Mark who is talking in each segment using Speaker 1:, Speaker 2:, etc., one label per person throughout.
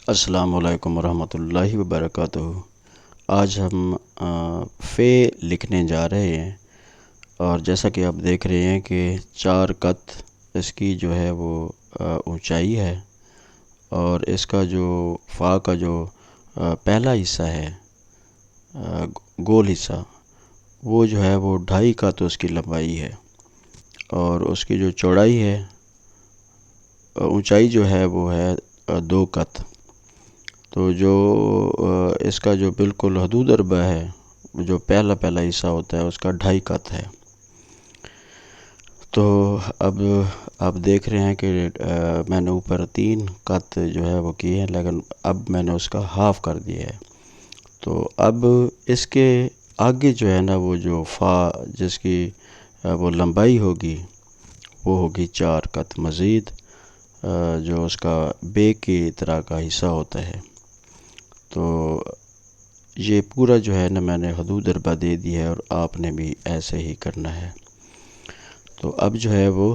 Speaker 1: السلام علیکم ورحمۃ اللہ وبرکاتہ۔ آج ہم فے لکھنے جا رہے ہیں، اور جیسا کہ آپ دیکھ رہے ہیں کہ 4 قط اس کی جو ہے وہ اونچائی ہے، اور اس کا جو فا کا جو پہلا حصہ ہے، گول حصہ، وہ جو ہے وہ 2.5 قط اس کی لمبائی ہے، اور اس کی جو چوڑائی ہے، اونچائی جو ہے وہ ہے 2 قط۔ تو جو اس کا جو بالکل حدود اربع ہے، جو پہلا حصہ ہوتا ہے، اس کا 2.5 قط ہے۔ تو اب آپ دیکھ رہے ہیں کہ میں نے اوپر 3 قط جو ہے وہ کیے ہیں، لیکن اب میں نے اس کا ہاف کر دیا ہے۔ تو اب اس کے آگے جو ہے نا، وہ جو فا جس کی وہ لمبائی ہوگی، وہ ہوگی 4 قط مزید، جو اس کا بے کی طرح کا حصہ ہوتا ہے۔ تو یہ پورا جو ہے نا، میں نے حدود اربع دے دی ہے، اور آپ نے بھی ایسے ہی کرنا ہے۔ تو اب جو ہے وہ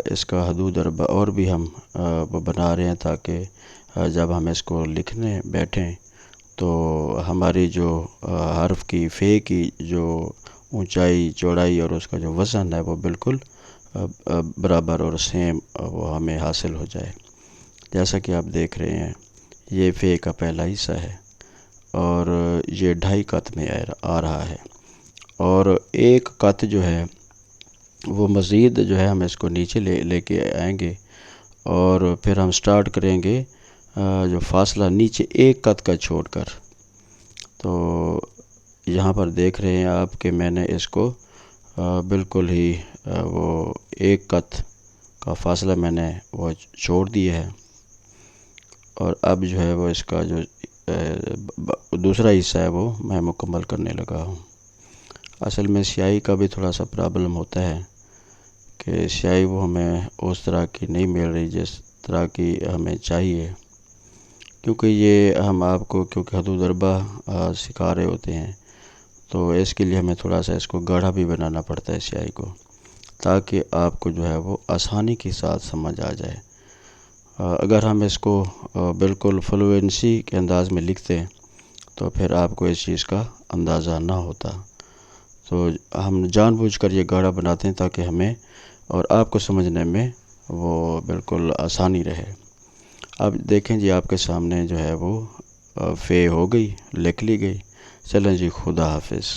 Speaker 1: اس کا حدود اربع اور بھی ہم وہ بنا رہے ہیں، تاکہ جب ہم اس کو لکھنے بیٹھیں تو ہماری جو حرف کی فے کی جو اونچائی، چوڑائی اور اس کا جو وزن ہے، وہ بالکل برابر اور سیم وہ ہمیں حاصل ہو جائے۔ جیسا کہ آپ دیکھ رہے ہیں، یہ فے کا پہلا حصہ ہے، اور یہ 2.5 قط میں آ رہا ہے، اور 1 قط جو ہے وہ مزید جو ہے ہم اس کو نیچے لے کے آئیں گے، اور پھر ہم سٹارٹ کریں گے جو فاصلہ نیچے 1 قط کا چھوڑ کر۔ تو یہاں پر دیکھ رہے ہیں آپ کہ میں نے اس کو بالکل ہی وہ 1 قط کا فاصلہ میں نے وہ چھوڑ دیا ہے، اور اب جو ہے وہ اس کا جو دوسرا حصہ ہے وہ میں مکمل کرنے لگا ہوں۔ اصل میں سیاہی کا بھی تھوڑا سا پرابلم ہوتا ہے کہ سیاہی وہ ہمیں اس طرح کی نہیں مل رہی جس طرح کی ہمیں چاہیے، کیونکہ یہ ہم آپ کو کیونکہ حدود اربع سکھا رہے ہوتے ہیں، تو اس کے لیے ہمیں تھوڑا سا اس کو گاڑھا بھی بنانا پڑتا ہے سیاہی کو، تاکہ آپ کو جو ہے وہ آسانی کے ساتھ سمجھ آ جائے۔ اگر ہم اس کو بالکل فلوئنسی کے انداز میں لکھتے ہیں تو پھر آپ کو اس چیز کا اندازہ نہ ہوتا۔ تو ہم جان بوجھ کر یہ گاڑھا بناتے ہیں تاکہ ہمیں اور آپ کو سمجھنے میں وہ بالکل آسانی رہے۔ اب دیکھیں جی، آپ کے سامنے جو ہے وہ فے ہو گئی، لکھ لی گئی۔ چلیں جی، خدا حافظ۔